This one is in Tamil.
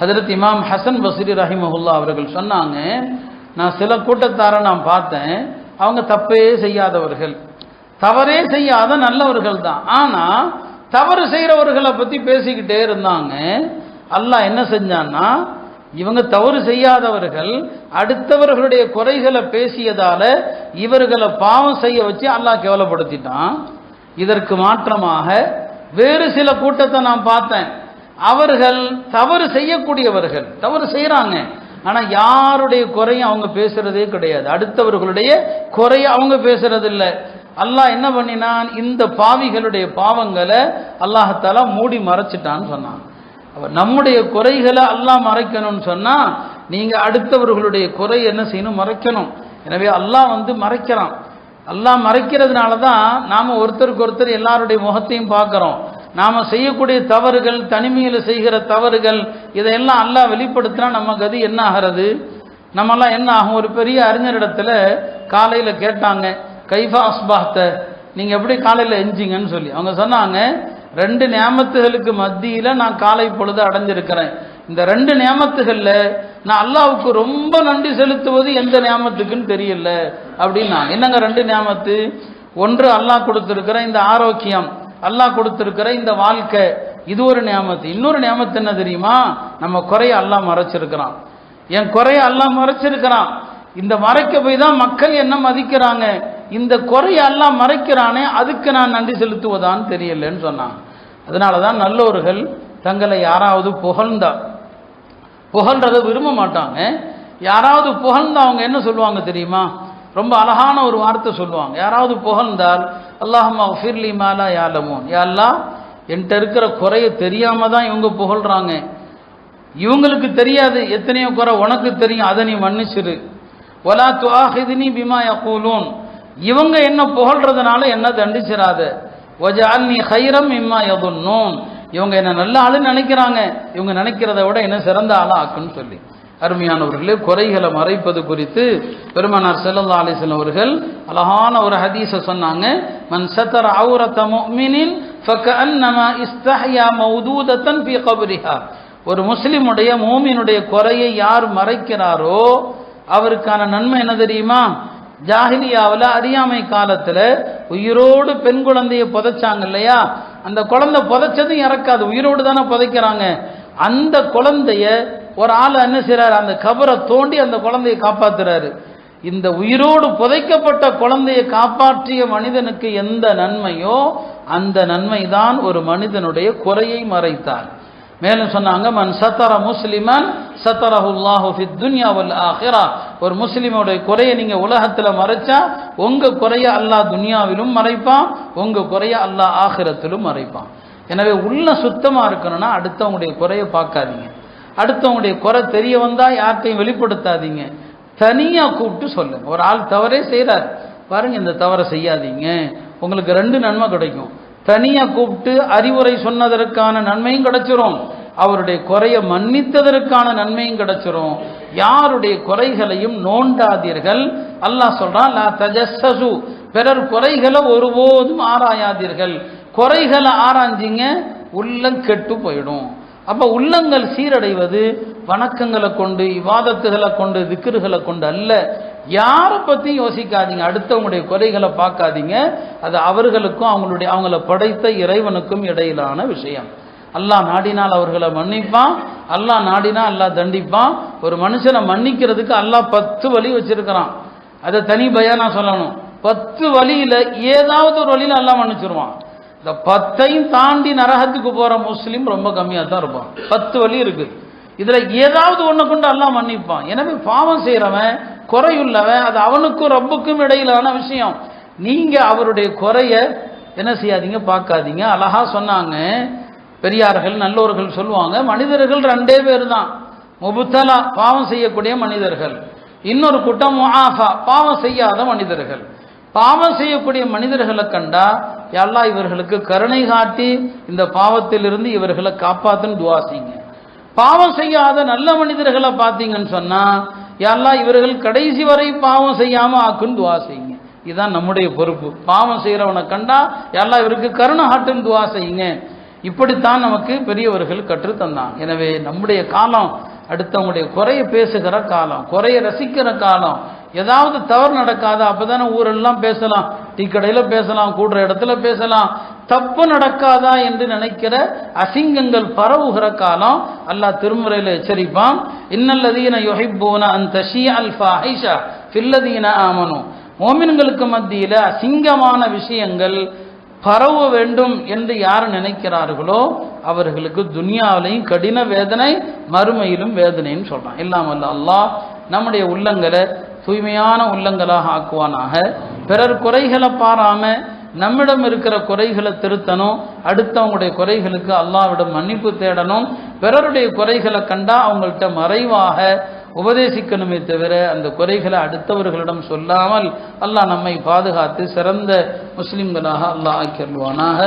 ஹஜ்ரத் இமாம் ஹசன் பஸ்ரி ரஹிமஹுல்லா அவர்கள் சொன்னாங்க, நான் சில கூட்டத்தாரை நான் பார்த்தேன், அவங்க தப்பே செய்யாதவர்கள், தவறே செய்யாத நல்லவர்கள் தான். ஆனால் தவறு செய்கிறவர்களை பற்றி பேசிக்கிட்டே இருந்தாங்க. அல்லாஹ் என்ன செஞ்சான்னா, இவங்க தவறு செய்யாதவர்கள் அடுத்தவர்களுடைய குறைகளை பேசியதால இவர்களை பாவம் செய்ய வச்சு அல்லாஹ் கேவலப்படுத்திட்டான். இதற்கு மாற்றமாக வேறு சில கூட்டத்தை நான் பார்த்தேன், அவர்கள் தவறு செய்யக்கூடியவர்கள், தவறு செய்கிறாங்க, ஆனால் யாருடைய குறையும் அவங்க பேசுறதே கிடையாது, அடுத்தவர்களுடைய குறைய அவங்க பேசுறது இல்லை. அல்லாஹ் என்ன பண்ணினான், இந்த பாவிகளுடைய பாவங்களை அல்லாஹாலா மூடி மறைச்சிட்டான்னு சொன்னான். நம்முடைய குறைகளை அல்லாஹ் மறைக்கணும்னு சொன்னா நீங்க அடுத்தவர்களுடைய குறை என்ன செய்யணும், மறைக்கணும். எனவே அல்லாஹ் மறைக்கிறான். அல்லாஹ் மறைக்கிறதுனால தான் நாம ஒருத்தருக்கு ஒருத்தர் எல்லாருடைய முகத்தையும் பார்க்கிறோம். நாம செய்யக்கூடிய தவறுகள், தனிமையில் செய்கிற தவறுகள், இதையெல்லாம் அல்லாஹ் வெளிப்படுத்தினா நம்ம கதி என்ன ஆகிறது, நம்மெல்லாம் என்ன ஆகும். ஒரு பெரிய அறிஞரிடத்துல காலையில கேட்டாங்க, கைஃபா அஸ்பாஹ்த, நீங்க எப்படி காலையில எஞ்சிங்கன்னு சொல்லி. அவங்க சொன்னாங்க, 2 நியாமத்துகளுக்கு மத்தியில நான் காலை பொழுது அடைஞ்சிருக்கிறேன். இந்த 2 நியாமத்துகள்ல நான் அல்லாஹ்வுக்கு ரொம்ப நன்றி செலுத்துவது எந்த நியாமத்துக்குன்னு தெரியல அப்படின்னா. என்னங்க 2 நியாமத்து? ஒன்று அல்லாஹ் கொடுத்திருக்கிற இந்த ஆரோக்கியம், அல்லாஹ் கொடுத்திருக்கிற இந்த வாழ்க்கை, இது ஒரு நியாமத்து. இன்னொரு நியாமத்து என்ன தெரியுமா, நம்ம குறைய அல்லாஹ் மறைச்சிருக்கிறான். என் குறைய அல்லாஹ் மறைச்சிருக்கிறான். இந்த மறைக்க போய் தான் மக்கள் என்ன மதிக்கிறாங்க. இந்த குறைய அல்லாஹ் மறைக்கிறானே, அதுக்கு நான் நன்றி செலுத்துவதான்னு தெரியலன்னு சொன்னாங்க. அதனால தான் நல்லவர்கள் தங்களை யாராவது புகழ்றதை விரும்ப மாட்டாங்க. யாராவது புகழ்ந்தா அவங்க என்ன சொல்லுவாங்க தெரியுமா, ரொம்ப அழகான ஒரு வார்த்தை சொல்லுவாங்க. யாராவது புகழ்ந்தால், அல்லாஹும்ம ஃபிர்லி மாலா யாலமூன், யா அல்லாஹ் என்கிட்ட இருக்கிற குறைய தெரியாம தான் இவங்க புகழ்றாங்க, இவங்களுக்கு தெரியாது எத்தனையோ குறை உனக்கு தெரியும், அதை நீ மன்னிச்சிரு. வலா துஆஹிதுனி பிமா யகூலூன், இவங்க என்ன புகழ்றதுனால என்ன தண்டிச்சிராத. வஜஅல்னி கைரம் மிம்மா யதுன்னூன், இவங்க என்ன நல்ல ஆளுன்னு நினைக்கிறாங்க, இவங்க நினைக்கிறத விட என்ன சிறந்த ஆளா ஆக்குன்னு சொல்லி. அருமையானவர்களே, குறைகளை மறைப்பது குறித்து பெருமானார் ஸல்லல்லாஹு அலைஹி வஸல்லம் அவர்கள் அழகான ஒரு ஹதீஸை சொன்னாங்க. மன் சதர அவ்ரத முஃமினின் ஃபகஅன்னமா இஸ்தஹயா மௌதூதத்தன் ஃபீ கப்ரிஹா, ஒரு முஸ்லிமுடைய மூமினுடைய குறையை யார் மறைக்கிறாரோ அவருக்கான நன்மை என்ன தெரியுமா, ஜாஹிலியாவில் அறியாமை காலத்தில் உயிரோடு பெண் குழந்தையை புதைச்சாங்க இல்லையா, அந்த குழந்தை புதைச்சதும் இறக்காது, உயிரோடு தானே புதைக்கிறாங்க. அந்த குழந்தைய ஒரு ஆள் என்ன செய்றாரு, அந்த கபரை தோண்டி அந்த குழந்தையை காப்பாத்துறாரு. இந்த உயிரோடு புதைக்கப்பட்ட குழந்தையை காப்பாற்றிய மனிதனுக்கு எந்த நன்மையோ அந்த நன்மை தான் ஒரு மனிதனுடைய குறையை மறைத்தார். மேலும் சொன்னாங்க, மன் சத்தர முஸ்லிமன் சத்தரஹுல்லாஹு ஃபித் துன்யா வல் ஆখিরা, ஒரு முஸ்லிமோட குறையை நீங்க உலகத்துல மறைச்சா உங்க குறைய அல்லாஹ் துன்யாவிலும் மறைப்பான், உங்க குறைய அல்லாஹ் ஆখিরাத்திலும் மறைப்பான். எனவே உள்ள சுத்தமா இருக்கணும்னா அடுத்தவங்களுடைய குறையை பார்க்காதீங்க, அடுத்தவங்களுடைய குறை தெரிய வந்தா யார்கிட்டையும் வெளிப்படுத்தாதீங்க, தனியா கூப்பிட்டு சொல்லுங்க. ஒரு ஆள் தவறே செய்யறார், பாருங்க இந்த தவறை செய்யாதீங்க, உங்களுக்கு 2 நன்மை கிடைக்கும். தனியா கூப்பிட்டு அறிவுரை சொன்னதற்கான நன்மையும் கிடைச்சிரும், அவருடைய குறைய மன்னித்ததற்கான நன்மையும் கிடைச்சிரும். யாருடைய குறைகளையும் நோண்டாதீர்கள். அல்லாஹ் சொல்றான், லா தஜஸ்ஸசு, பிறர் குறைகளை ஒருபோதும் ஆராயாதீர்கள். குறைகளை ஆராய்ஞ்சிங்க உள்ளம் கெட்டு போயிடும். அப்ப உள்ளங்கள் சீரடைவது வணக்கங்களை கொண்டு, இபாதத்துகளை கொண்டு, திக்ருகளை கொண்டு அல்ல. யாரை பத்தி யோசிக்காதீங்க, அடுத்தவங்களுடைய குறைகளை பார்க்காதீங்க, அது அவர்களுக்கும் அவங்கள படைத்த இறைவனுக்கும் இடையிலான விஷயம். அல்லாஹ் நாடினால் அவர்களை மன்னிப்பான், அல்லாஹ் நாடினா அல்லாஹ் தண்டிப்பான். ஒரு மனுஷனை மன்னிக்கிறதுக்கு அல்லாஹ் 10 வழி வச்சிருக்கிறான். அதை தனி பயானா சொல்லணும். 10 வழியில ஏதாவது ஒரு வழியில அல்லாஹ் மன்னிச்சிருவான். இந்த 10ஐயும் தாண்டி நரகத்துக்கு போற முஸ்லீம் ரொம்ப கம்மியா தான் இருப்பான். 10 வழி இருக்கு, இதுல ஏதாவது ஒண்ணு கொண்டு அல்லாஹ் மன்னிப்பான். எனவே பாவம் செய்யறவன், குறையுள்ளவன், அது அவனுக்கும் ரப்புக்கும் இடையிலான விஷயம். நீங்க அவருடைய குறைய என்ன செய்யாதீங்க, பார்க்காதீங்க. அழகா சொன்னாங்க பெரியார்கள், நல்லோர்கள் சொல்லுவாங்க, மனிதர்கள் 2 பேர் தான். முபுத்தலா, பாவம் செய்யக்கூடிய மனிதர்கள், இன்னொரு கூட்டம் முஆஃபா, பாவம் செய்யாத மனிதர்கள். பாவம் செய்யக்கூடிய மனிதர்களை கண்டா, யா அல்லாஹ் இவர்களுக்கு கருணை காட்டி இந்த பாவத்திலிருந்து இவர்களை காப்பாத்துன்னு துஆ செய்யுங்க. பாவம் செய்யாத நல்ல மனிதர்களை பார்த்தீங்கன்னு சொன்னா, யா அல்லாஹ் இவர்கள் கடைசி வரை பாவம் செய்யாம ஆக்குன்னு துஆ செய்யுங்க. இதுதான் நம்முடைய பொறுப்பு. பாவம் செய்யறவனை கண்டா, யா அல்லாஹ் இவருக்கு கருணை காட்டுன்னு துஆ செய்யுங்க. இப்படித்தான் நமக்கு பெரியவர்கள் கற்றுத்தந்தாங்க. எனவே நம்முடைய காலம் அடுத்தவங்களுடைய குறைய பேசுகிற காலம், குறைய ரசிக்கிற காலம். ஏதாவது தவறு நடக்காதா அப்பதானே ஊரெல்லாம் பேசலாம், டீ கடையில் பேசலாம், கூடுற இடத்துல பேசலாம். தப்பு நடக்காதா என்று நினைக்கிற அசிங்கங்கள் பரவுகிற காலம். அல்லாஹ் திருமுறையில் எச்சரிப்பான், இன்னல்லதீன யுஹிப்பூன அன் தஷீஅல் ஃபாஹிஷா ஃபில்லதீன ஆமனு. மோமின்களுக்கு மத்தியில் அசிங்கமான விஷயங்கள் பரவ வேண்டும் என்று யார் நினைக்கிறார்களோ அவர்களுக்கு துனியாவிலையும் கடின வேதனை, மறுமையிலும் வேதனைன்னு சொல்றான். இல்லாமல் அல்லாஹ் நம்முடைய உள்ளங்களை தூய்மையான உள்ளங்களாக ஆக்குவானாக. பிறர் குறைகளை பாராம நம்மிடம் இருக்கிற குறைகளை திருத்தணும், அடுத்தவங்களுடைய குறைகளுக்கு அல்லாஹ்விடம் மன்னிப்பு தேடணும். பிறருடைய குறைகளை கண்டா அவங்கள்ட்ட மறைவாக உபதேசிக்கணுமே தவிர அந்த குறைகளை அடுத்தவர்களிடம் சொல்லாமல் அல்லாஹ் நம்மை பாதுகாத்து சிறந்த முஸ்லிம்களாக அல்லாஹ் ஆக்கிடுவானாக.